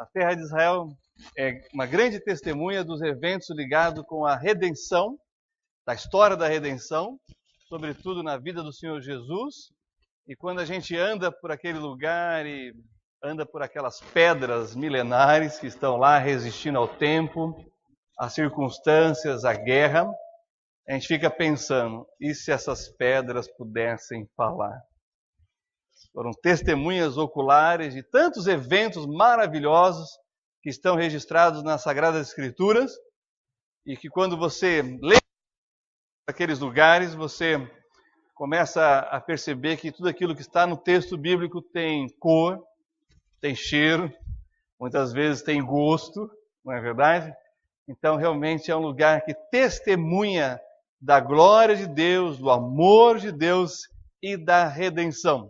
A terra de Israel é uma grande testemunha dos eventos ligados com a redenção, da história da redenção, sobretudo na vida do Senhor Jesus. E quando a gente anda por aquele lugar e anda por aquelas pedras milenares que estão lá resistindo ao tempo, às circunstâncias, à guerra, a gente fica pensando, e se essas pedras pudessem falar? Foram testemunhas oculares de tantos eventos maravilhosos que estão registrados nas Sagradas Escrituras e que quando você lê aqueles lugares, você começa a perceber que tudo aquilo que está no texto bíblico tem cor, tem cheiro, muitas vezes tem gosto, não é verdade? Então realmente é um lugar que testemunha da glória de Deus, do amor de Deus e da redenção.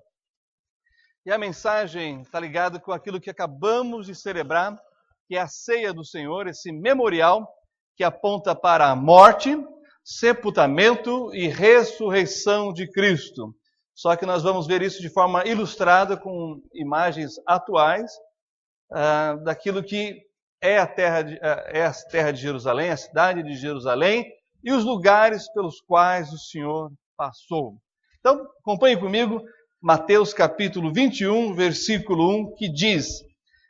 E a mensagem está ligada com aquilo que acabamos de celebrar, que é a ceia do Senhor, esse memorial que aponta para a morte, sepultamento e ressurreição de Cristo. Só que nós vamos ver isso de forma ilustrada com imagens atuais daquilo que é a terra de Jerusalém, a cidade de Jerusalém e os lugares pelos quais o Senhor passou. Então, acompanhe comigo Mateus capítulo 21, versículo 1, que diz: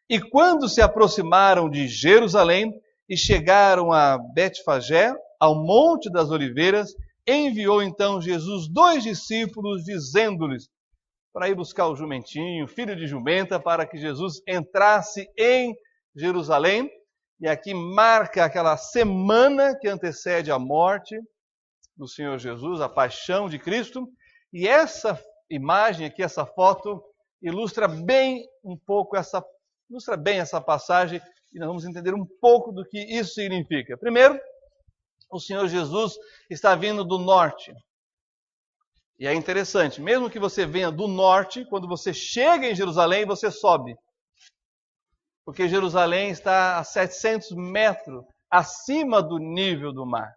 E quando se aproximaram de Jerusalém e chegaram a Betfagé, ao Monte das Oliveiras, enviou então Jesus 2 discípulos, dizendo-lhes para ir buscar o jumentinho, filho de jumenta, para que Jesus entrasse em Jerusalém. E aqui marca aquela semana que antecede a morte do Senhor Jesus, a paixão de Cristo. E essa imagem aqui, essa foto, ilustra bem essa passagem e nós vamos entender um pouco do que isso significa. Primeiro, o Senhor Jesus está vindo do norte. E é interessante, mesmo que você venha do norte, quando você chega em Jerusalém, você sobe. Porque Jerusalém está a 700 metros acima do nível do mar.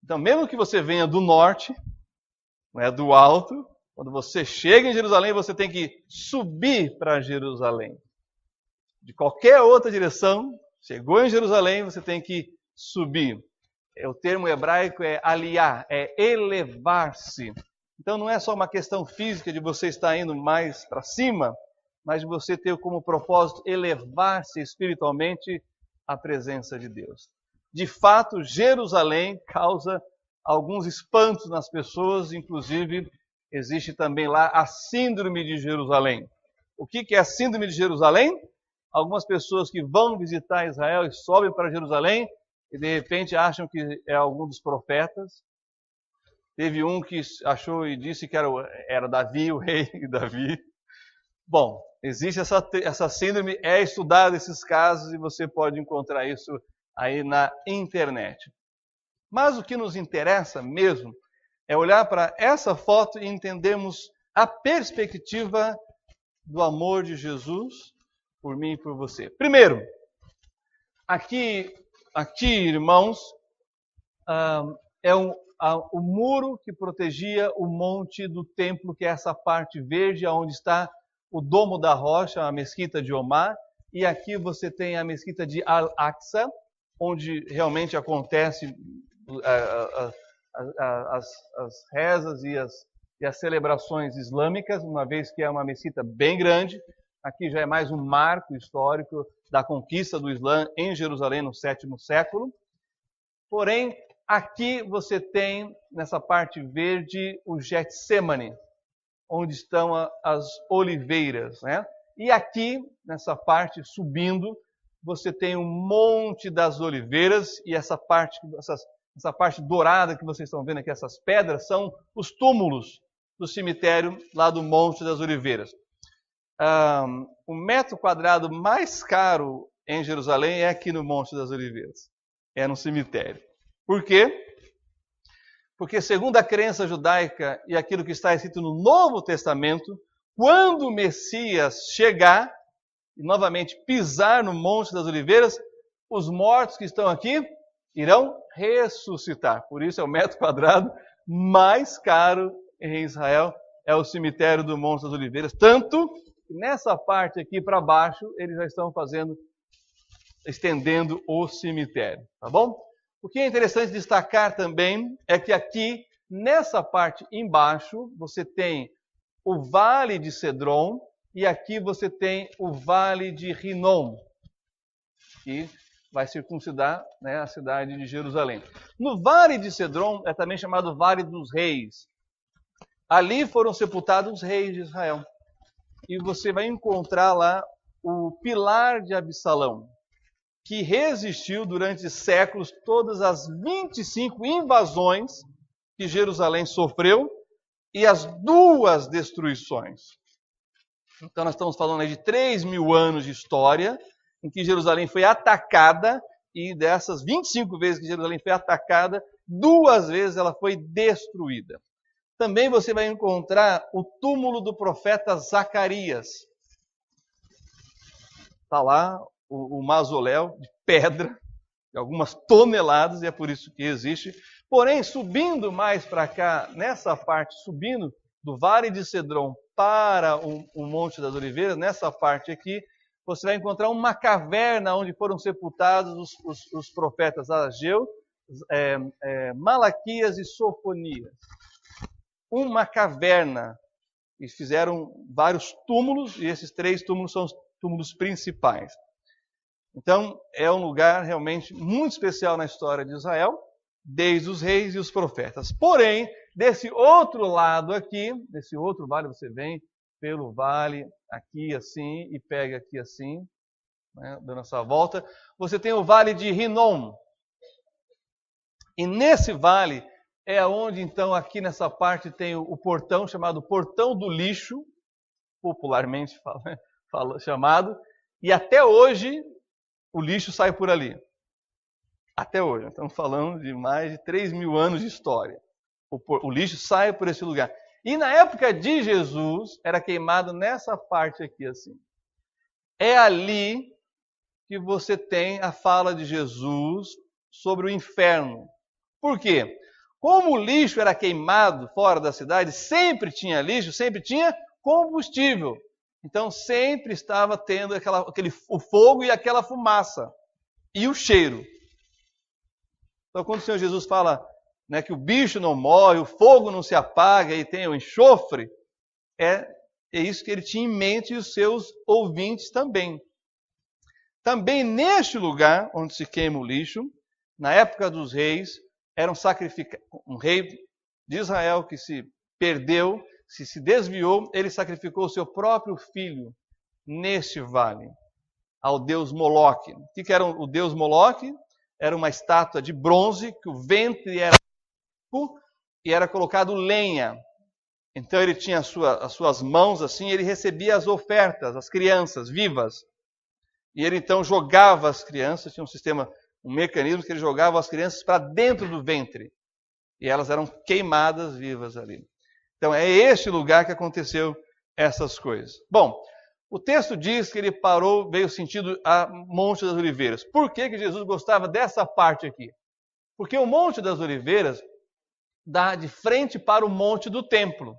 Então, mesmo que você venha do norte, não é do alto, quando você chega em Jerusalém, você tem que subir para Jerusalém. De qualquer outra direção, chegou em Jerusalém, você tem que subir. O termo hebraico é aliar, é elevar-se. Então não é só uma questão física de você estar indo mais para cima, mas de você ter como propósito elevar-se espiritualmente à presença de Deus. De fato, Jerusalém causa alguns espantos nas pessoas, inclusive existe também lá a síndrome de Jerusalém. O que é a síndrome de Jerusalém? Algumas pessoas que vão visitar Israel e sobem para Jerusalém e de repente acham que é algum dos profetas. Teve um que achou e disse que era Davi, o rei Davi. Bom, existe essa síndrome, é estudado esses casos e você pode encontrar isso aí na internet. Mas o que nos interessa mesmo é olhar para essa foto e entendermos a perspectiva do amor de Jesus por mim e por você. Primeiro, aqui irmãos, é o muro que protegia o monte do templo, que é essa parte verde, onde está o Domo da Rocha, a mesquita de Omar, e aqui você tem a mesquita de Al-Aqsa, onde realmente acontece as rezas e as celebrações islâmicas, uma vez que é uma mesquita bem grande. Aqui já é mais um marco histórico da conquista do Islã em Jerusalém no 7º século. Porém, aqui você tem, nessa parte verde, o Getsemane, onde estão as oliveiras, né? E aqui, nessa parte subindo, você tem o Monte das Oliveiras, e essa parte dourada que vocês estão vendo aqui, essas pedras, são os túmulos do cemitério lá do Monte das Oliveiras. O metro quadrado mais caro em Jerusalém é aqui no Monte das Oliveiras. É no cemitério. Por quê? Porque segundo a crença judaica e aquilo que está escrito no Novo Testamento, quando o Messias chegar e novamente pisar no Monte das Oliveiras, os mortos que estão aqui irão ressuscitar. Por isso é o metro quadrado mais caro em Israel, é o cemitério do Monte das Oliveiras. Tanto que nessa parte aqui para baixo, eles já estão fazendo estendendo o cemitério, tá bom? O que é interessante destacar também é que aqui, nessa parte embaixo, você tem o Vale de Cedron e aqui você tem o Vale de Rinom, que vai circuncidar, né, a cidade de Jerusalém. No Vale de Cedron é também chamado Vale dos Reis. Ali foram sepultados os reis de Israel. E você vai encontrar lá o pilar de Absalão, que resistiu durante séculos todas as 25 invasões que Jerusalém sofreu e as 2 destruições. Então nós estamos falando aí de 3.000 anos de história em que Jerusalém foi atacada, e dessas 25 vezes que Jerusalém foi atacada, 2 vezes ela foi destruída. Também você vai encontrar o túmulo do profeta Zacarias. Está lá o mausoléu de pedra, de algumas toneladas, e é por isso que existe. Porém, subindo mais para cá, nessa parte, subindo do Vale de Cedron para o Monte das Oliveiras, nessa parte aqui, você vai encontrar uma caverna onde foram sepultados os profetas Ageu, Malaquias e Sofonias. Uma caverna, e fizeram vários túmulos, e esses 3 túmulos são os túmulos principais. Então, é um lugar realmente muito especial na história de Israel, desde os reis e os profetas. Porém, desse outro lado aqui, desse outro vale, você vem pelo vale aqui assim e pega aqui assim, né, dando essa volta, você tem o Vale de Rinom. E nesse vale é onde, então, aqui nessa parte tem o portão chamado Portão do Lixo, popularmente chamado, e até hoje o lixo sai por ali. Até hoje. Estamos falando de mais de 3.000 anos de história. O lixo sai por esse lugar. E na época de Jesus, era queimado nessa parte aqui assim. É ali que você tem a fala de Jesus sobre o inferno. Por quê? Como o lixo era queimado fora da cidade, sempre tinha lixo, sempre tinha combustível. Então sempre estava tendo o fogo e aquela fumaça. E o cheiro. Então quando o Senhor Jesus fala, né, que o bicho não morre, o fogo não se apaga e tem o enxofre, é isso que ele tinha em mente e os seus ouvintes também. Também neste lugar onde se queima o lixo, na época dos reis, era um rei de Israel que se perdeu, se desviou, ele sacrificou o seu próprio filho neste vale, ao deus Moloque. O que era o deus Moloque? Era uma estátua de bronze, que o ventre era e era colocado lenha. Então ele tinha as suas mãos assim, ele recebia as ofertas, as crianças vivas. E ele então jogava as crianças, tinha um mecanismo que ele jogava as crianças para dentro do ventre. E elas eram queimadas vivas ali. Então é este lugar que aconteceu essas coisas. Bom, o texto diz que ele parou, veio sentido a Monte das Oliveiras. Por que Jesus gostava dessa parte aqui? Porque o Monte das Oliveiras dá de frente para o Monte do Templo.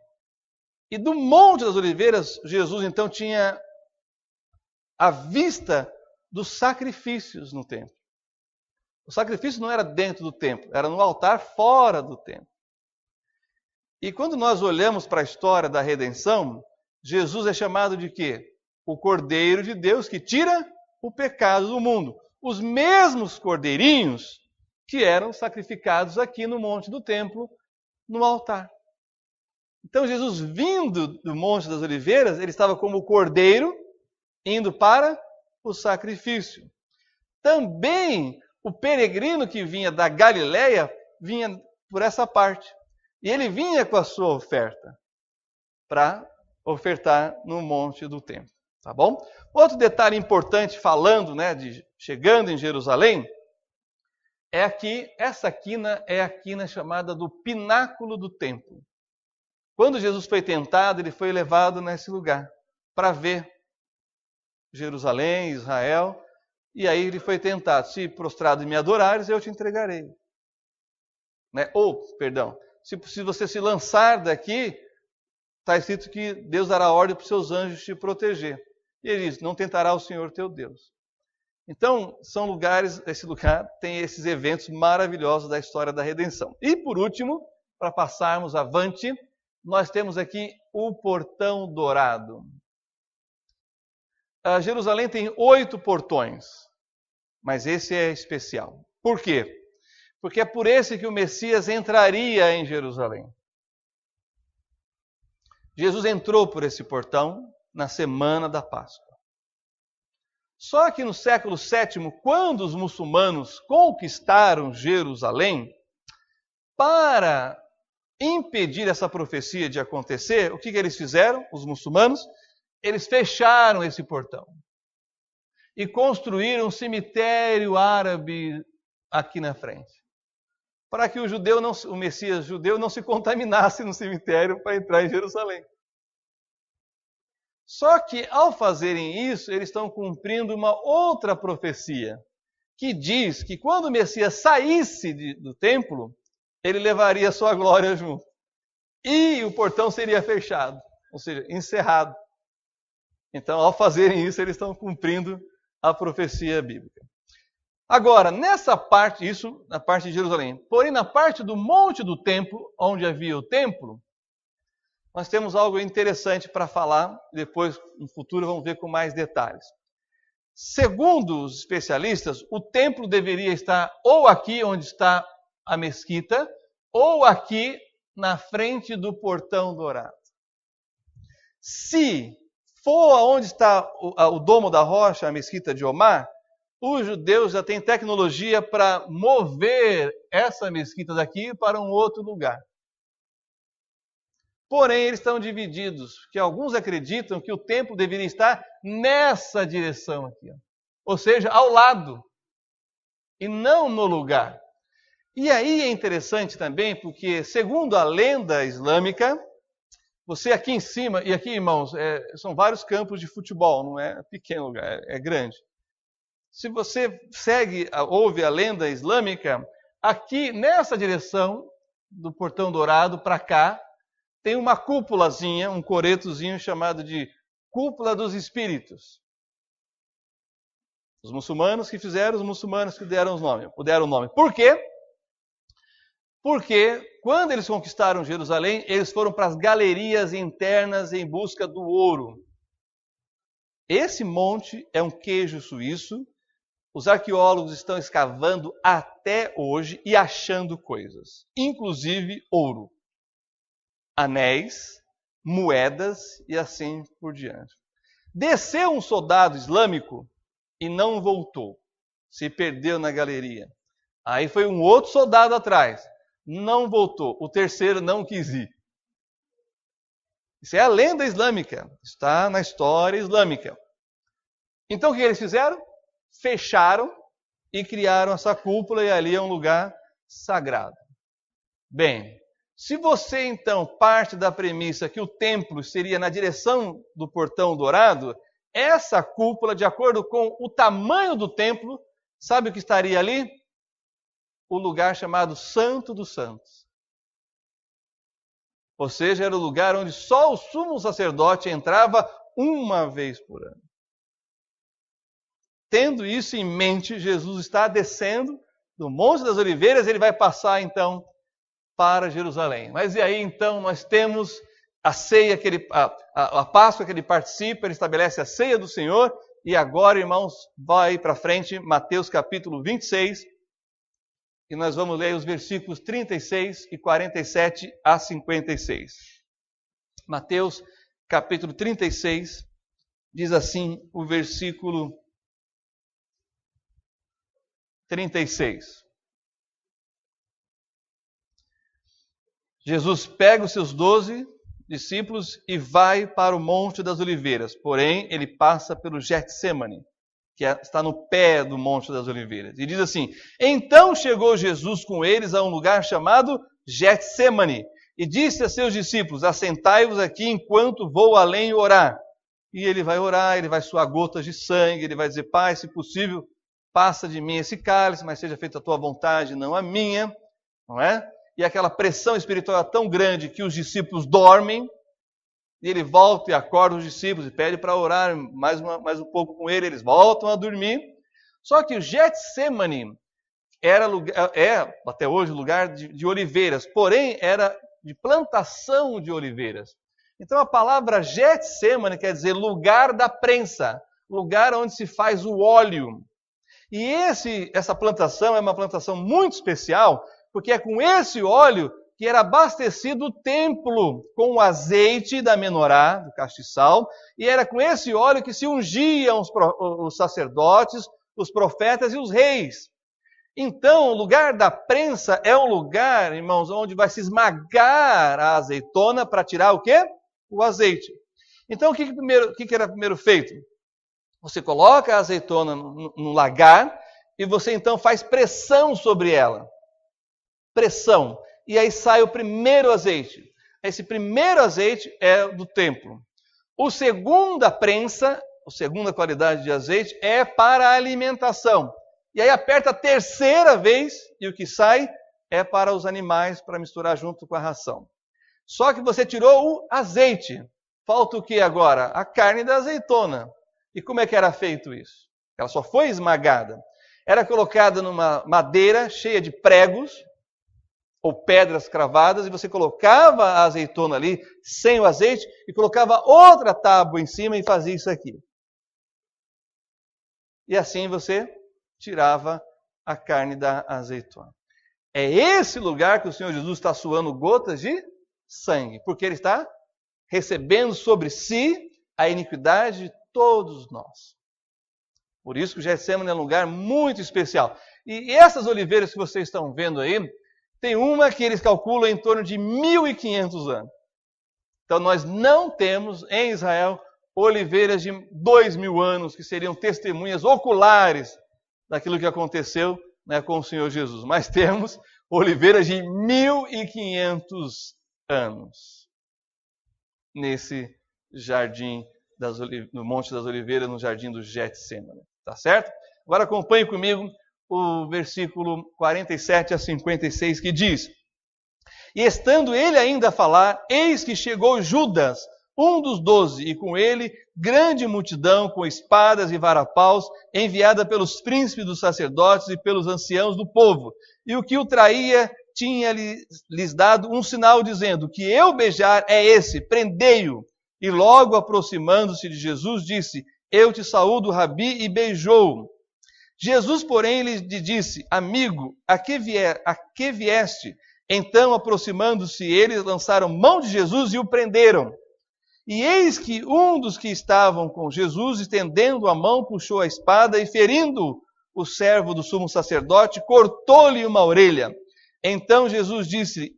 E do Monte das Oliveiras, Jesus então tinha a vista dos sacrifícios no templo. O sacrifício não era dentro do templo, era no altar fora do templo. E quando nós olhamos para a história da redenção, Jesus é chamado de quê? O Cordeiro de Deus que tira o pecado do mundo. Os mesmos cordeirinhos que eram sacrificados aqui no Monte do Templo, no altar. Então Jesus, vindo do Monte das Oliveiras, ele estava como o cordeiro, indo para o sacrifício. Também o peregrino que vinha da Galileia, vinha por essa parte. E ele vinha com a sua oferta, para ofertar no Monte do Templo. Tá bom? Outro detalhe importante, falando, né, de chegando em Jerusalém, é que essa quina é a quina chamada do pináculo do templo. Quando Jesus foi tentado, ele foi levado nesse lugar para ver Jerusalém, Israel, e aí ele foi tentado: se prostrado me adorares, eu te entregarei. Né? Se você se lançar daqui, está escrito que Deus dará ordem para os seus anjos te proteger. E ele diz: não tentará o Senhor teu Deus. Então, são lugares, esse lugar tem esses eventos maravilhosos da história da redenção. E por último, para passarmos avante, nós temos aqui o Portão Dourado. Jerusalém tem 8 portões, mas esse é especial. Por quê? Porque é por esse que o Messias entraria em Jerusalém. Jesus entrou por esse portão na semana da Páscoa. Só que no século VII, quando os muçulmanos conquistaram Jerusalém, para impedir essa profecia de acontecer, o que eles fizeram, os muçulmanos? Eles fecharam esse portão e construíram um cemitério árabe aqui na frente, para que o Messias judeu não se contaminasse no cemitério para entrar em Jerusalém. Só que, ao fazerem isso, eles estão cumprindo uma outra profecia, que diz que quando o Messias saísse do templo, ele levaria a sua glória junto. E o portão seria fechado, ou seja, encerrado. Então, ao fazerem isso, eles estão cumprindo a profecia bíblica. Agora, nessa parte, isso na parte de Jerusalém, porém na parte do monte do templo, onde havia o templo, nós temos algo interessante para falar, depois no futuro vamos ver com mais detalhes. Segundo os especialistas, o templo deveria estar ou aqui onde está a mesquita, ou aqui na frente do Portão Dourado. Se for onde está o Domo da Rocha, a mesquita de Omar, os judeus já têm tecnologia para mover essa mesquita daqui para um outro lugar. Porém, eles estão divididos, porque alguns acreditam que o templo deveria estar nessa direção aqui, ou seja, ao lado, e não no lugar. E aí é interessante também, porque segundo a lenda islâmica, você aqui em cima, e aqui, irmãos, são vários campos de futebol, não é pequeno lugar, é grande. Se você ouve a lenda islâmica, aqui nessa direção do Portão Dourado para cá, tem uma cúpulazinha, um coretozinho chamado de Cúpula dos Espíritos. Os muçulmanos que fizeram, os muçulmanos que deram o nome. Por quê? Porque quando eles conquistaram Jerusalém, eles foram para as galerias internas em busca do ouro. Esse monte é um queijo suíço. Os arqueólogos estão escavando até hoje e achando coisas, inclusive ouro, anéis, moedas e assim por diante. Desceu um soldado islâmico e não voltou, se perdeu na galeria. Aí foi um outro soldado atrás, não voltou, o terceiro não quis ir. Isso é a lenda islâmica, está na história islâmica. Então o que eles fizeram? Fecharam e criaram essa cúpula e ali é um lugar sagrado. Bem, se você então parte da premissa que o templo seria na direção do Portão Dourado, essa cúpula, de acordo com o tamanho do templo, sabe o que estaria ali? O lugar chamado Santo dos Santos. Ou seja, era o lugar onde só o sumo sacerdote entrava uma vez por ano. Tendo isso em mente, Jesus está descendo do Monte das Oliveiras, ele vai passar então para Jerusalém. Mas e aí então nós temos a ceia, a Páscoa que ele participa, ele estabelece a ceia do Senhor, e agora, irmãos, vai para frente, Mateus capítulo 26, e nós vamos ler os versículos 36 e 47 a 56. Mateus capítulo 36, diz assim o versículo 36. Jesus pega os seus 12 discípulos e vai para o Monte das Oliveiras. Porém, ele passa pelo Getsêmani, que está no pé do Monte das Oliveiras. E diz assim: então chegou Jesus com eles a um lugar chamado Getsêmani e disse a seus discípulos: assentai-vos aqui enquanto vou além orar. E ele vai orar, ele vai suar gotas de sangue, ele vai dizer: Pai, se possível, passa de mim esse cálice, mas seja feita a tua vontade, não a minha, não é? E aquela pressão espiritual é tão grande que os discípulos dormem, e ele volta e acorda os discípulos e pede para orar mais um pouco com ele, eles voltam a dormir. Só que o Getsemane é até hoje lugar de oliveiras, porém era de plantação de oliveiras. Então a palavra Getsemane quer dizer lugar da prensa, lugar onde se faz o óleo. E essa plantação é uma plantação muito especial, porque é com esse óleo que era abastecido o templo com o azeite da menorá, do castiçal, e era com esse óleo que se ungiam os sacerdotes, os profetas e os reis. Então, o lugar da prensa é um lugar, irmãos, onde vai se esmagar a azeitona para tirar o quê? O azeite. Então, o que era primeiro feito? Você coloca a azeitona no lagar e você então faz pressão sobre ela. Pressão. E aí sai o primeiro azeite. Esse primeiro azeite é do templo. A segunda prensa, a segunda qualidade de azeite, é para a alimentação. E aí aperta a terceira vez e o que sai é para os animais, para misturar junto com a ração. Só que você tirou o azeite. Falta o que agora? A carne da azeitona. E como é que era feito isso? Ela só foi esmagada. Era colocada numa madeira cheia de pregos ou pedras cravadas e você colocava a azeitona ali sem o azeite e colocava outra tábua em cima e fazia isso aqui. E assim você tirava a carne da azeitona. É esse lugar que o Senhor Jesus está suando gotas de sangue, porque Ele está recebendo sobre si a iniquidade de todos nós. Por isso que o Getsemane é um lugar muito especial. E essas oliveiras que vocês estão vendo aí, tem uma que eles calculam em torno de 1.500 anos. Então nós não temos em Israel oliveiras de 2.000 anos, que seriam testemunhas oculares daquilo que aconteceu, né, com o Senhor Jesus. Mas temos oliveiras de 1.500 anos nesse jardim no Monte das Oliveiras, no jardim do Getsemane. Tá certo? Agora acompanhe comigo o versículo 47 a 56 que diz: E estando ele ainda a falar, eis que chegou Judas, um dos 12, e com ele grande multidão com espadas e varapaus, enviada pelos príncipes dos sacerdotes e pelos anciãos do povo. E o que o traía tinha lhes dado um sinal, dizendo: que eu beijar é esse, prendei-o. E logo aproximando-se de Jesus, disse: Eu te saúdo, Rabi, e beijou-o. Jesus, porém, lhe disse: Amigo, a que vieste? Então, aproximando-se eles, lançaram mão de Jesus e o prenderam. E eis que um dos que estavam com Jesus, estendendo a mão, puxou a espada e, ferindo o servo do sumo sacerdote, cortou-lhe uma orelha. Então Jesus disse: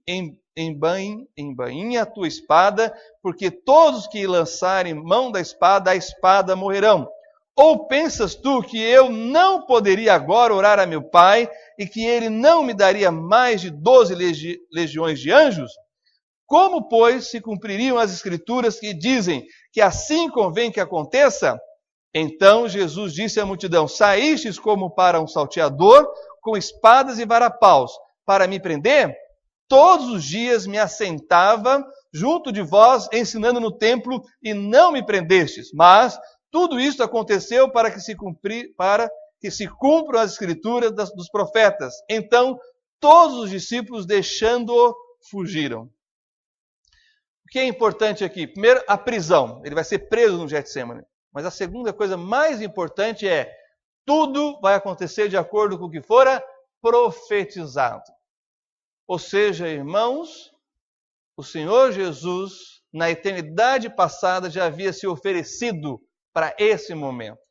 Embainha a tua espada, porque todos que lançarem mão da espada, a espada morrerão. Ou pensas tu que eu não poderia agora orar a meu Pai, e que ele não me daria mais de 12 legiões de anjos? Como, pois, se cumpririam as Escrituras que dizem que assim convém que aconteça? Então Jesus disse à multidão: Saístes como para um salteador, com espadas e varapaus, para me prender? Todos os dias me assentava junto de vós, ensinando no templo, e não me prendestes. Mas tudo isso aconteceu para que se cumpram as Escrituras dos profetas. Então todos os discípulos, deixando-o, fugiram. O que é importante aqui? Primeiro, a prisão. Ele vai ser preso no Getsemane. Mas a segunda coisa mais importante é: tudo vai acontecer de acordo com o que fora profetizado. Ou seja, irmãos, o Senhor Jesus, na eternidade passada, já havia se oferecido para esse momento.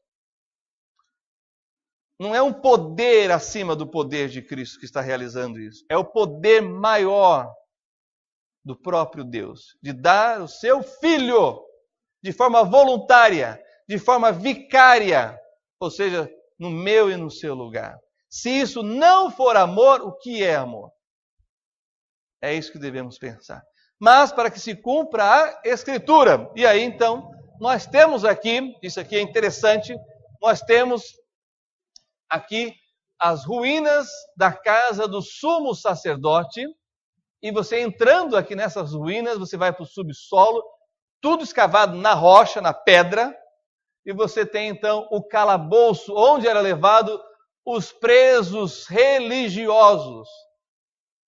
Não é um poder acima do poder de Cristo que está realizando isso. É o poder maior do próprio Deus, de dar o seu Filho de forma voluntária, de forma vicária, ou seja, no meu e no seu lugar. Se isso não for amor, o que é amor? É isso que devemos pensar. Mas para que se cumpra a Escritura. E aí, então, nós temos aqui, isso aqui é interessante, nós temos aqui as ruínas da casa do sumo sacerdote. E você entrando aqui nessas ruínas, você vai para o subsolo, tudo escavado na rocha, na pedra. E você tem, então, o calabouço, onde era levado os presos religiosos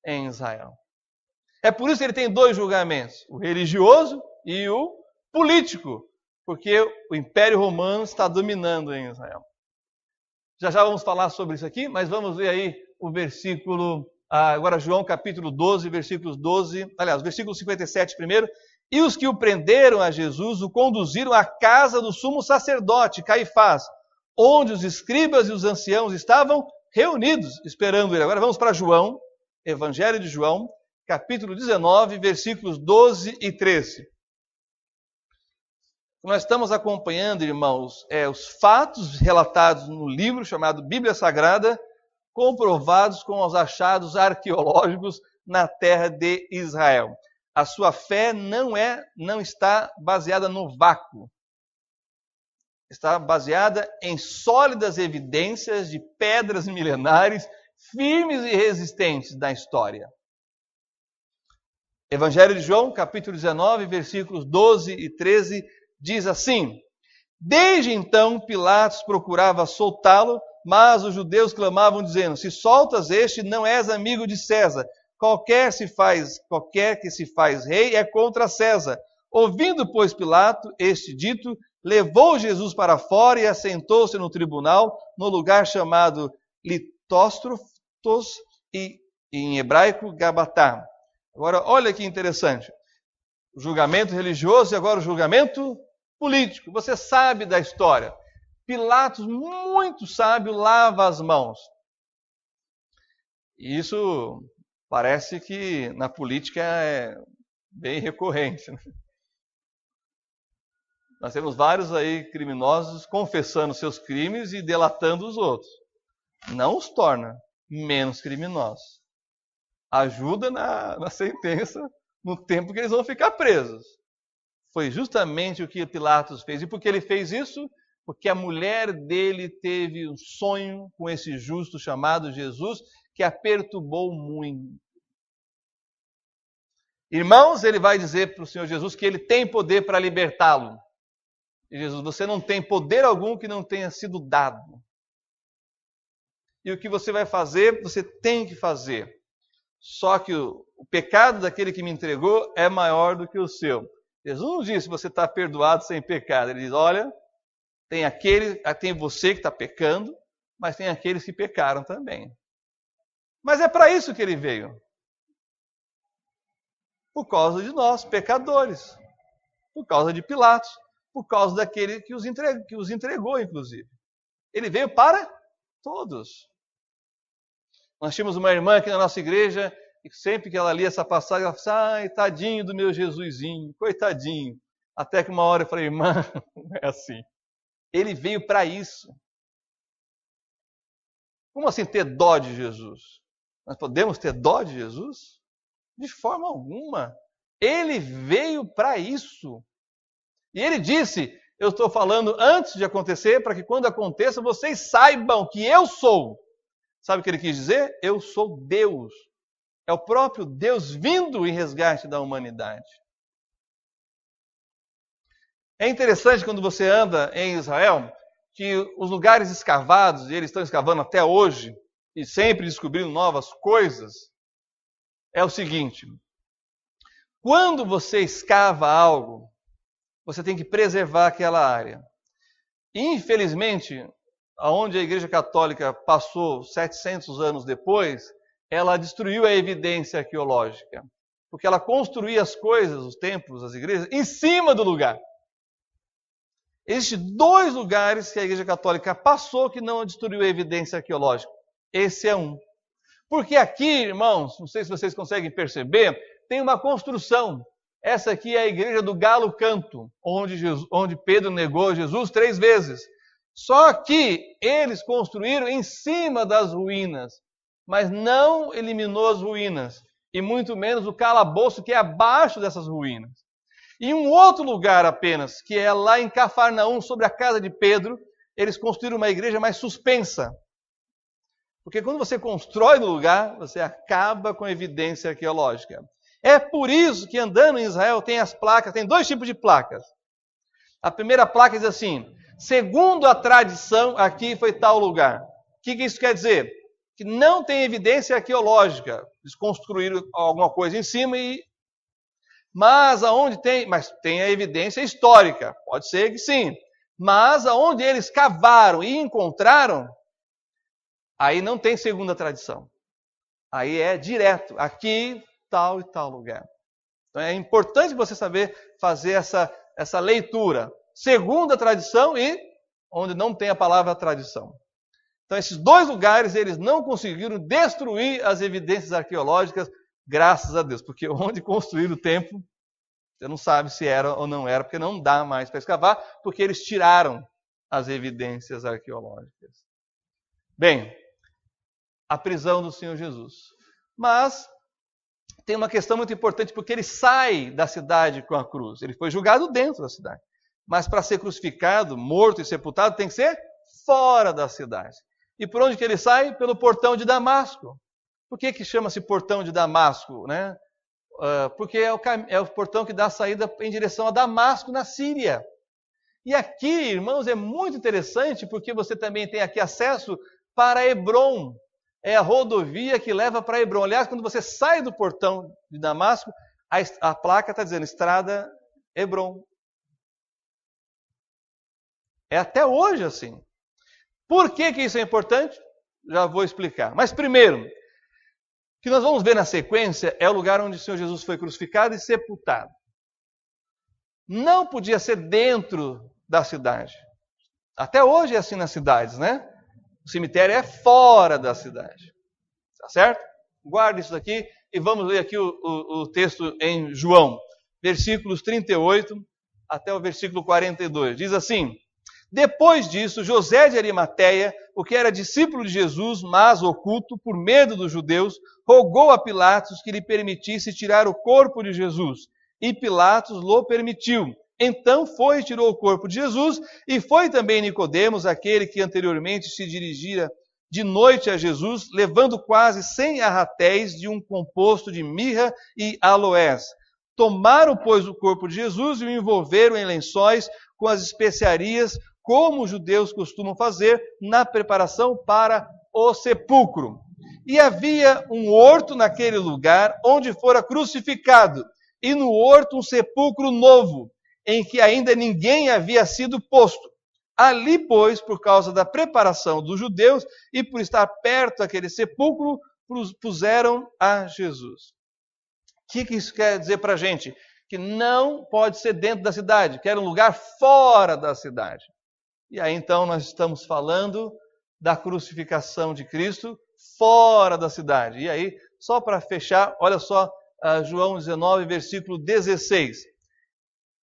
em Israel. É por isso que ele tem dois julgamentos, o religioso e o político, porque o Império Romano está dominando em Israel. Já vamos falar sobre isso aqui, mas vamos ver aí o versículo, agora João capítulo 12, versículos 12, aliás, versículo 57 primeiro. E os que o prenderam a Jesus o conduziram à casa do sumo sacerdote, Caifás, onde os escribas e os anciãos estavam reunidos, esperando ele. Agora vamos para João, Evangelho de João, capítulo 19, versículos 12 e 13. Nós estamos acompanhando, irmãos, os fatos relatados no livro chamado Bíblia Sagrada, comprovados com os achados arqueológicos na terra de Israel. A sua fé não está baseada no vácuo. Está baseada em sólidas evidências de pedras milenares, firmes e resistentes da história. Evangelho de João, capítulo 19, versículos 12 e 13, diz assim: Desde então Pilatos procurava soltá-lo, mas os judeus clamavam dizendo: Se soltas este, não és amigo de César. Qualquer que se faz rei é contra César. Ouvindo, pois, Pilato este dito, levou Jesus para fora e assentou-se no tribunal, no lugar chamado Litóstrotos e em hebraico Gabatá. Agora, olha que interessante. O julgamento religioso e agora o julgamento político. Você sabe da história. Pilatos, muito sábio, lava as mãos. E isso parece que na política é bem recorrente. Nós temos vários aí criminosos confessando seus crimes e delatando os outros. Não os torna menos criminosos. Ajuda na sentença no tempo que eles vão ficar presos. Foi justamente o que Pilatos fez. E por que ele fez isso? Porque a mulher dele teve um sonho com esse justo chamado Jesus, que a perturbou muito. Irmãos, ele vai dizer para o Senhor Jesus que ele tem poder para libertá-lo. E Jesus, você não tem poder algum que não tenha sido dado. E o que você vai fazer, você tem que fazer. Só que o pecado daquele que me entregou é maior do que o seu. Jesus não disse que você está perdoado sem pecado. Ele diz, olha, tem você que está pecando, mas tem aqueles que pecaram também. Mas é para isso que ele veio. Por causa de nós, pecadores. Por causa de Pilatos. Por causa daquele que os entregou, inclusive. Ele veio para todos. Nós tínhamos uma irmã aqui na nossa igreja, e sempre que ela lia essa passagem, ela falava, ai, tadinho do meu Jesusinho, coitadinho. Até que uma hora eu falei, irmã, não é assim. Ele veio para isso. Como assim ter dó de Jesus? Nós podemos ter dó de Jesus? De forma alguma. Ele veio para isso. E ele disse, eu estou falando antes de acontecer, para que quando aconteça, vocês saibam que eu sou. Sabe o que ele quis dizer? Eu sou Deus. É o próprio Deus vindo em resgate da humanidade. É interessante quando você anda em Israel, que os lugares escavados, e eles estão escavando até hoje, e sempre descobrindo novas coisas, é o seguinte: quando você escava algo, você tem que preservar aquela área. Infelizmente, aonde a Igreja Católica passou 700 anos depois, ela destruiu a evidência arqueológica, porque ela construía as coisas, os templos, as igrejas, em cima do lugar. Existem 2 lugares que a Igreja Católica passou que não destruiu a evidência arqueológica. Esse é um. Porque aqui, irmãos, não sei se vocês conseguem perceber, tem uma construção. Essa aqui é a igreja do Galo Canto, onde Pedro negou Jesus 3 vezes. Só que eles construíram em cima das ruínas, mas não eliminou as ruínas, e muito menos o calabouço que é abaixo dessas ruínas. Em um outro lugar apenas, que é lá em Cafarnaum, sobre a casa de Pedro, eles construíram uma igreja mais suspensa. Porque quando você constrói no lugar, você acaba com a evidência arqueológica. É por isso que andando em Israel tem as placas, tem 2 tipos de placas. A primeira placa diz assim, segundo a tradição, aqui foi tal lugar. que isso quer dizer? Que não tem evidência arqueológica. Eles construíram alguma coisa em cima mas tem a evidência histórica. Pode ser que sim. Mas aonde eles cavaram e encontraram, aí não tem segunda tradição. Aí é direto, aqui, tal e tal lugar. Então é importante você saber fazer essa leitura. Segunda tradição e onde não tem a palavra tradição. Então esses dois lugares, eles não conseguiram destruir as evidências arqueológicas, graças a Deus. Porque onde construíram o templo, você não sabe se era ou não era, porque não dá mais para escavar, porque eles tiraram as evidências arqueológicas. Bem, a prisão do Senhor Jesus. Mas tem uma questão muito importante, porque ele sai da cidade com a cruz. Ele foi julgado dentro da cidade. Mas para ser crucificado, morto e sepultado, tem que ser fora da cidade. E por onde que ele sai? Pelo portão de Damasco. Por que chama-se portão de Damasco, né? Porque é o portão que dá a saída em direção a Damasco, na Síria. E aqui, irmãos, é muito interessante, porque você também tem aqui acesso para Hebrom. É a rodovia que leva para Hebrom. Aliás, quando você sai do portão de Damasco, a placa está dizendo Estrada Hebrom. É até hoje assim. Por que isso é importante? Já vou explicar. Mas primeiro, o que nós vamos ver na sequência é o lugar onde o Senhor Jesus foi crucificado e sepultado. Não podia ser dentro da cidade. Até hoje é assim nas cidades, né? O cemitério é fora da cidade. Tá certo? Guarde isso daqui e vamos ler aqui o texto em João, versículos 38 até o versículo 42. Diz assim: depois disso, José de Arimateia, o que era discípulo de Jesus, mas oculto por medo dos judeus, rogou a Pilatos que lhe permitisse tirar o corpo de Jesus. E Pilatos lhe permitiu. Então foi e tirou o corpo de Jesus, e foi também Nicodemos, aquele que anteriormente se dirigira de noite a Jesus, levando quase 100 arratéis de um composto de mirra e aloés. Tomaram, pois, o corpo de Jesus e o envolveram em lençóis com as especiarias, como os judeus costumam fazer na preparação para o sepulcro. E havia um horto naquele lugar onde fora crucificado, e no horto um sepulcro novo, em que ainda ninguém havia sido posto. Ali, pois, por causa da preparação dos judeus e por estar perto daquele sepulcro, puseram a Jesus. O que isso quer dizer para a gente? Que não pode ser dentro da cidade, que era um lugar fora da cidade. E aí então nós estamos falando da crucificação de Cristo fora da cidade. E aí, só para fechar, olha só João 19, versículo 16.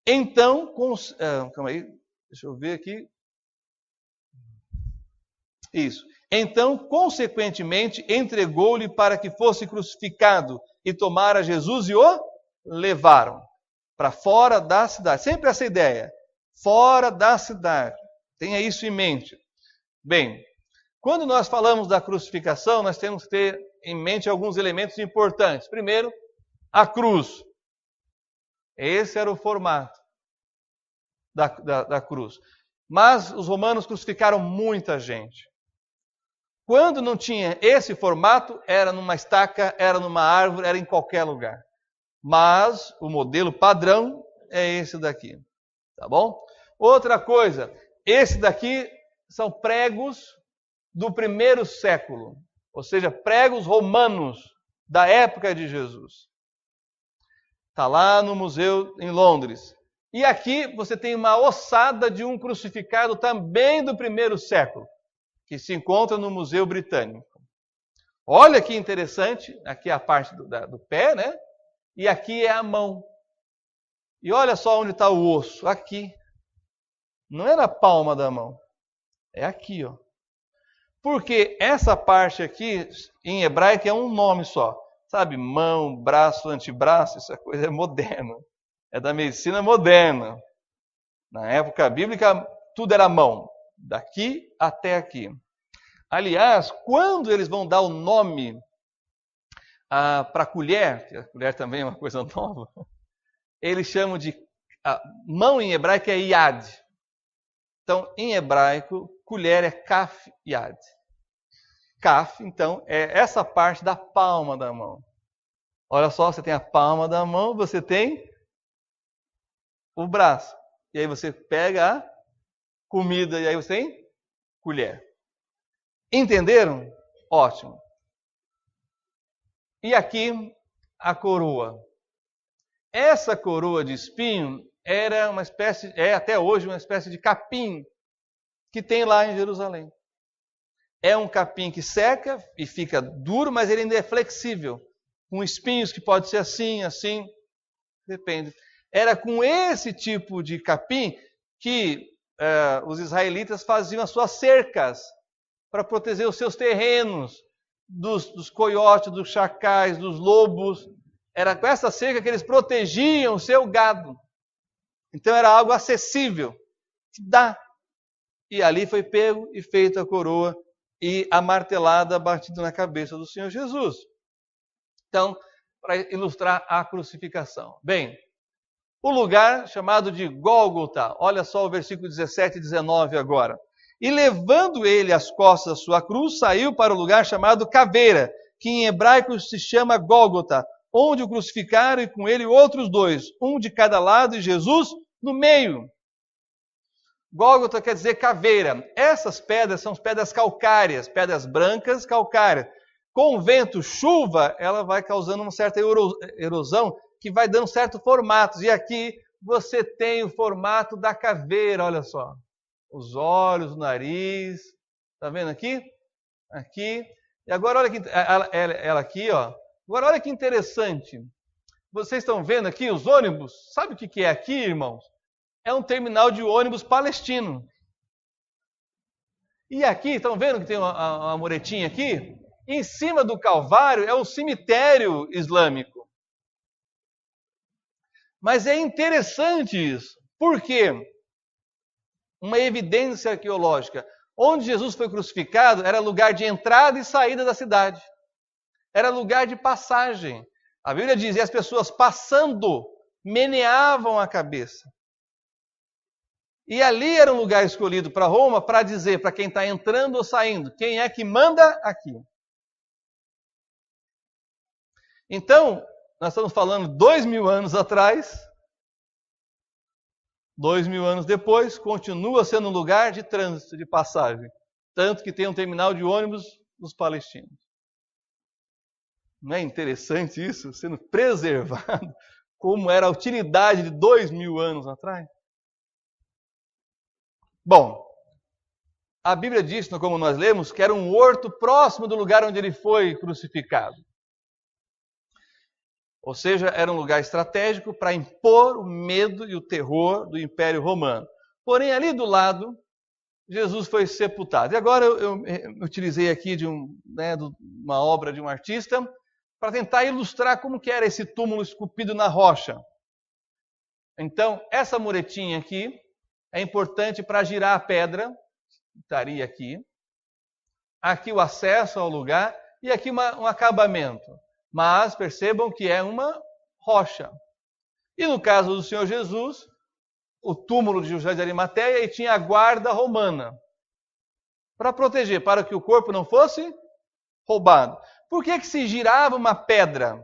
Então, calma aí, deixa eu ver aqui. Isso. Então, consequentemente, entregou-lhe para que fosse crucificado e tomaram Jesus e o levaram para fora da cidade. Sempre essa ideia, fora da cidade. Tenha isso em mente. Bem, quando nós falamos da crucificação, nós temos que ter em mente alguns elementos importantes. Primeiro, a cruz. Esse era o formato da cruz. Mas os romanos crucificaram muita gente. Quando não tinha esse formato, era numa estaca, era numa árvore, era em qualquer lugar. Mas o modelo padrão é esse daqui. Tá bom? Outra coisa, esse daqui são pregos do primeiro século. Ou seja, pregos romanos da época de Jesus. Está lá no museu em Londres. E aqui você tem uma ossada de um crucificado também do primeiro século, que se encontra no Museu Britânico. Olha que interessante, aqui é a parte do pé, né? E aqui é a mão. E olha só onde está o osso, aqui. Não é na palma da mão, é aqui, ó. Porque essa parte aqui, em hebraico, é um nome só. Sabe, mão, braço, antebraço, essa coisa é moderna. É da medicina moderna. Na época bíblica, tudo era mão. Daqui até aqui. Aliás, quando eles vão dar o nome para a colher, que a colher também é uma coisa nova, eles chamam de... mão em hebraico é yad. Então, em hebraico, colher é kaf yad. Kaf, então, é essa parte da palma da mão. Olha só, você tem a palma da mão, você tem o braço. E aí você pega a comida e aí você tem colher. Entenderam? Ótimo. E aqui a coroa. Essa coroa de espinho era uma espécie, é até hoje uma espécie de capim que tem lá em Jerusalém. É um capim que seca e fica duro, mas ele ainda é flexível, com espinhos que pode ser assim, assim, depende. Era com esse tipo de capim que os israelitas faziam as suas cercas para proteger os seus terrenos dos coiotes, dos chacais, dos lobos. Era com essa cerca que eles protegiam o seu gado. Então era algo acessível, que dá. E ali foi pego e feita a coroa e a martelada batida na cabeça do Senhor Jesus. Então, para ilustrar a crucificação. Bem, o lugar chamado de Gólgota, olha só o versículo 17 e 19 agora. E levando ele as costas da sua cruz, saiu para o lugar chamado Caveira, que em hebraico se chama Gólgota, onde o crucificaram e com ele outros dois, um de cada lado e Jesus no meio. Gólgota quer dizer caveira. Essas pedras são pedras calcárias, pedras brancas calcárias. Com o vento, chuva, ela vai causando uma certa erosão que vai dando certos formatos. E aqui você tem o formato da caveira, olha só. Os olhos, o nariz. Está vendo aqui? Aqui. E agora olha que ela aqui, ó. Agora olha que interessante. Vocês estão vendo aqui os ônibus? Sabe o que é aqui, irmãos? É um terminal de ônibus palestino. E aqui, estão vendo que tem uma muretinha aqui? Em cima do Calvário é um cemitério islâmico. Mas é interessante isso. Por quê? Uma evidência arqueológica. Onde Jesus foi crucificado era lugar de entrada e saída da cidade. Era lugar de passagem. A Bíblia diz, e as pessoas passando meneavam a cabeça. E ali era um lugar escolhido para Roma para dizer para quem está entrando ou saindo, quem é que manda aqui. Então, nós estamos falando 2000 anos atrás, 2000 anos depois, continua sendo um lugar de trânsito, de passagem. Tanto que tem um terminal de ônibus dos palestinos. Não é interessante isso? Sendo preservado, como era a utilidade de 2000 anos atrás? Bom, a Bíblia diz, como nós lemos, que era um horto próximo do lugar onde ele foi crucificado. Ou seja, era um lugar estratégico para impor o medo e o terror do Império Romano. Porém, ali do lado, Jesus foi sepultado. E agora eu utilizei aqui de uma obra de um artista para tentar ilustrar como que era esse túmulo esculpido na rocha. Então, essa muretinha aqui é importante para girar a pedra, estaria aqui. Aqui o acesso ao lugar e aqui um acabamento. Mas percebam que é uma rocha. E no caso do Senhor Jesus, o túmulo de José de Arimateia e tinha a guarda romana para proteger, para que o corpo não fosse roubado. Por que se girava uma pedra?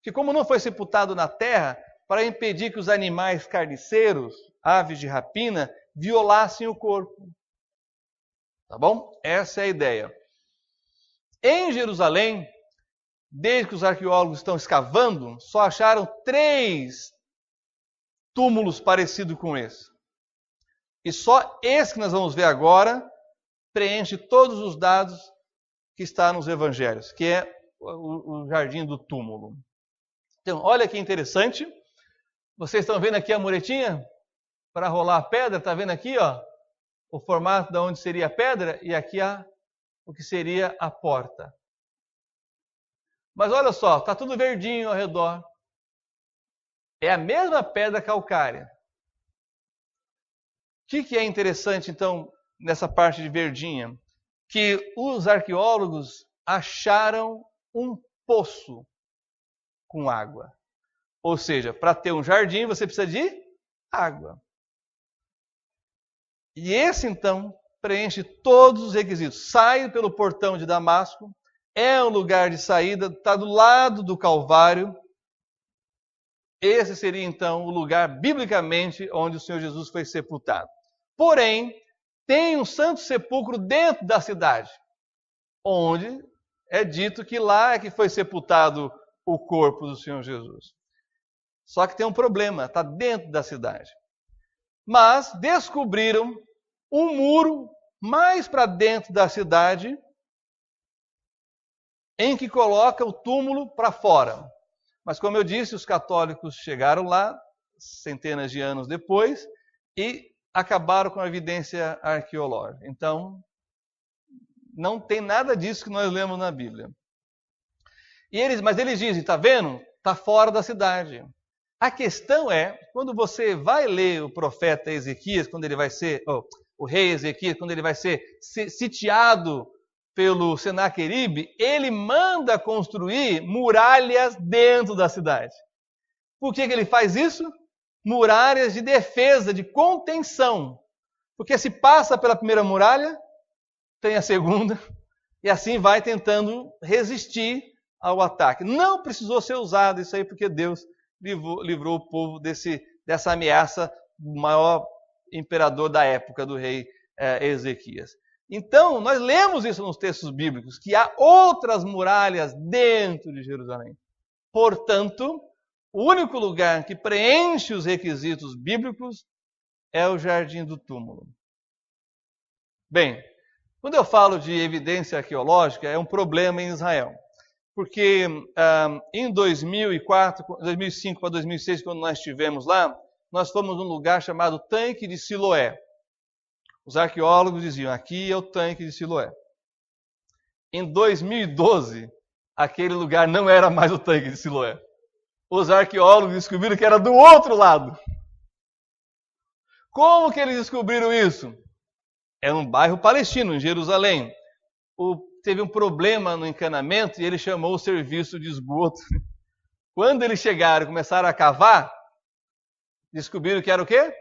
Que como não foi sepultado na terra, para impedir que os animais carniceiros, aves de rapina, violassem o corpo. Tá bom? Essa é a ideia. Em Jerusalém, desde que os arqueólogos estão escavando, só acharam 3 túmulos parecidos com esse. E só esse que nós vamos ver agora preenche todos os dados que está nos evangelhos, que é o jardim do túmulo. Então, olha que interessante. Vocês estão vendo aqui a muretinha para rolar a pedra? Está vendo aqui, ó, o formato de onde seria a pedra e aqui o que seria a porta. Mas olha só, está tudo verdinho ao redor. É a mesma pedra calcária. O que é interessante, então, nessa parte de verdinha? Que os arqueólogos acharam um poço com água. Ou seja, para ter um jardim, você precisa de água. E esse, então, preenche todos os requisitos. Sai pelo portão de Damasco, é um lugar de saída, está do lado do Calvário. Esse seria, então, o lugar, biblicamente, onde o Senhor Jesus foi sepultado. Porém, tem um santo sepulcro dentro da cidade, onde é dito que lá é que foi sepultado o corpo do Senhor Jesus. Só que tem um problema, está dentro da cidade. Mas descobriram um muro mais para dentro da cidade, em que coloca o túmulo para fora. Mas, como eu disse, os católicos chegaram lá, centenas de anos depois, e acabaram com a evidência arqueológica. Então, não tem nada disso que nós lemos na Bíblia. Mas eles dizem, está vendo? Está fora da cidade. A questão é, quando você vai ler o profeta Ezequias, quando ele vai ser, o rei Ezequias, quando ele vai ser sitiado pelo Senaqueribe, ele manda construir muralhas dentro da cidade. Por que ele faz isso? Muralhas de defesa, de contenção. Porque se passa pela primeira muralha, tem a segunda, e assim vai tentando resistir ao ataque. Não precisou ser usado isso aí, porque Deus livrou o povo dessa ameaça do maior imperador da época, do rei Ezequias. Então, nós lemos isso nos textos bíblicos, que há outras muralhas dentro de Jerusalém. Portanto, o único lugar que preenche os requisitos bíblicos é o jardim do túmulo. Bem, quando eu falo de evidência arqueológica, é um problema em Israel. Porque em 2005 para 2006, quando nós estivemos lá, nós fomos num lugar chamado Tanque de Siloé. Os arqueólogos diziam, aqui é o Tanque de Siloé. Em 2012, aquele lugar não era mais o Tanque de Siloé. Os arqueólogos descobriram que era do outro lado. Como que eles descobriram isso? É um bairro palestino, em Jerusalém. Teve um problema no encanamento e ele chamou o serviço de esgoto. Quando eles chegaram e começaram a cavar, descobriram que era o quê?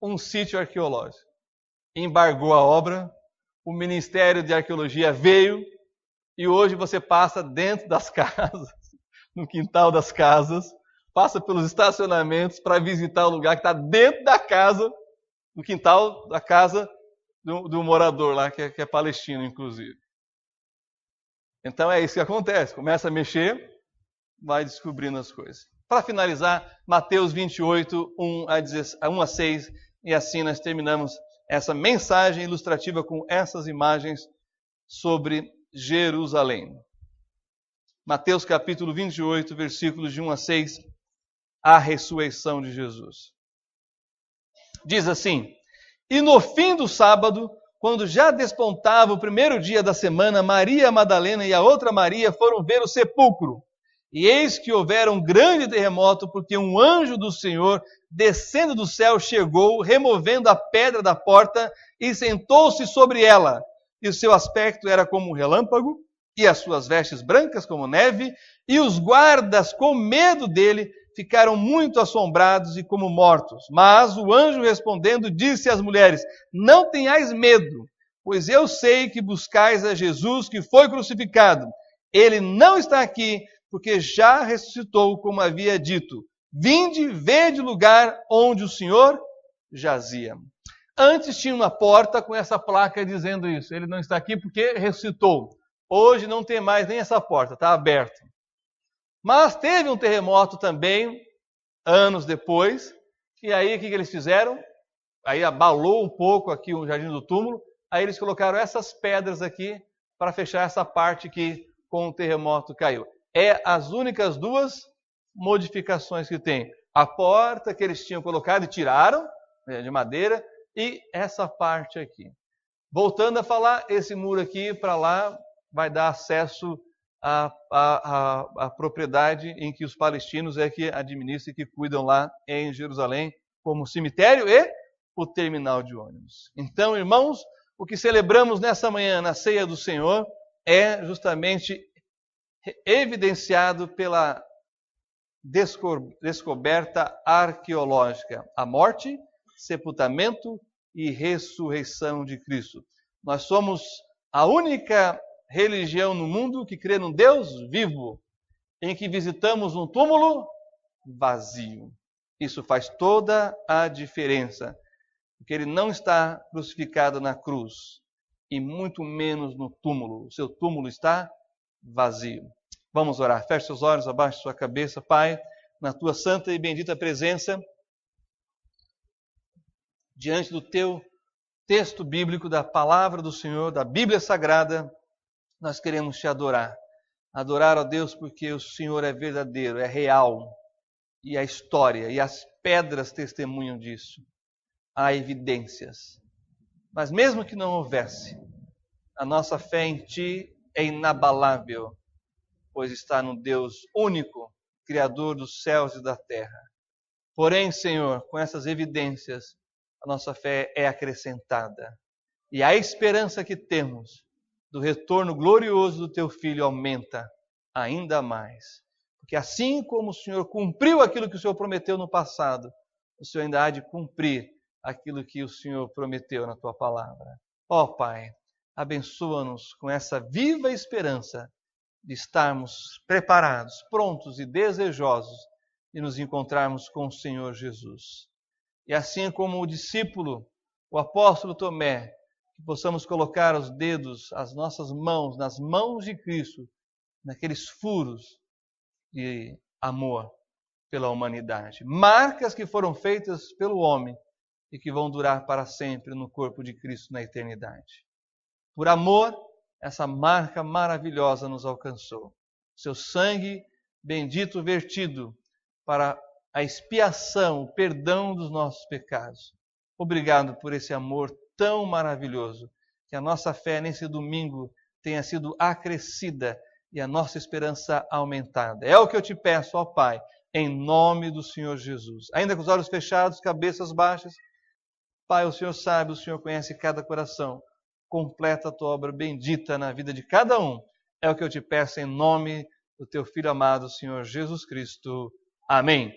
Um sítio arqueológico. Embargou a obra, o Ministério de Arqueologia veio e hoje você passa dentro das casas, no quintal das casas, passa pelos estacionamentos para visitar o lugar que está dentro da casa, no quintal da casa do morador lá, que é palestino, inclusive. Então é isso que acontece, começa a mexer, vai descobrindo as coisas. Para finalizar, Mateus 28, 1 a 6, e assim nós terminamos essa mensagem ilustrativa com essas imagens sobre Jerusalém. Mateus capítulo 28, versículos de 1 a 6, a ressurreição de Jesus. Diz assim, e no fim do sábado, quando já despontava o primeiro dia da semana, Maria Madalena e a outra Maria foram ver o sepulcro. E eis que houvera um grande terremoto, porque um anjo do Senhor, descendo do céu, chegou, removendo a pedra da porta, e sentou-se sobre ela. E o seu aspecto era como um relâmpago, e as suas vestes brancas como neve, e os guardas, com medo dele, ficaram muito assombrados e como mortos. Mas o anjo respondendo disse às mulheres, não tenhais medo, pois eu sei que buscais a Jesus que foi crucificado. Ele não está aqui, porque já ressuscitou, como havia dito. Vinde, vede o lugar onde o Senhor jazia. Antes tinha uma porta com essa placa dizendo isso. Ele não está aqui porque ressuscitou. Hoje não tem mais nem essa porta, está aberta. Mas teve um terremoto também, anos depois, e aí o que eles fizeram? Aí abalou um pouco aqui o jardim do túmulo, aí eles colocaram essas pedras aqui para fechar essa parte que com o terremoto caiu. É as únicas duas modificações que tem. A porta que eles tinham colocado e tiraram, de madeira, e essa parte aqui. Voltando a falar, esse muro aqui para lá vai dar acesso à propriedade em que os palestinos é que administram e que cuidam lá em Jerusalém, como cemitério e o terminal de ônibus. Então, irmãos, o que celebramos nessa manhã na ceia do Senhor é justamente evidenciado pela descoberta arqueológica, a morte, sepultamento e ressurreição de Cristo. Nós somos a única religião no mundo que crê num Deus vivo, em que visitamos um túmulo vazio. Isso faz toda a diferença, porque ele não está crucificado na cruz, e muito menos no túmulo. O seu túmulo está vazio. Vamos orar. Feche seus olhos, abaixe sua cabeça. Pai, na tua santa e bendita presença, diante do teu texto bíblico, da palavra do Senhor, da Bíblia Sagrada, nós queremos te adorar. Adorar a Deus porque o Senhor é verdadeiro, é real. E a história e as pedras testemunham disso. Há evidências. Mas mesmo que não houvesse, a nossa fé em Ti é inabalável, pois está no Deus único, Criador dos céus e da terra. Porém, Senhor, com essas evidências, a nossa fé é acrescentada. E a esperança que temos do retorno glorioso do Teu Filho aumenta ainda mais. Porque assim como o Senhor cumpriu aquilo que o Senhor prometeu no passado, o Senhor ainda há de cumprir aquilo que o Senhor prometeu na Tua palavra. Ó Pai, abençoa-nos com essa viva esperança de estarmos preparados, prontos e desejosos de nos encontrarmos com o Senhor Jesus. E assim como o discípulo, o apóstolo Tomé, que possamos colocar os dedos, as nossas mãos, nas mãos de Cristo, naqueles furos de amor pela humanidade. Marcas que foram feitas pelo homem e que vão durar para sempre no corpo de Cristo na eternidade. Por amor, essa marca maravilhosa nos alcançou. Seu sangue bendito vertido para a expiação, o perdão dos nossos pecados. Obrigado por esse amor tão maravilhoso. Que a nossa fé nesse domingo tenha sido acrescida e a nossa esperança aumentada. É o que eu te peço, ó Pai, em nome do Senhor Jesus. Ainda com os olhos fechados, cabeças baixas. Pai, o Senhor sabe, o Senhor conhece cada coração. Completa a tua obra bendita na vida de cada um. É o que eu te peço em nome do teu Filho amado, Senhor Jesus Cristo. Amém.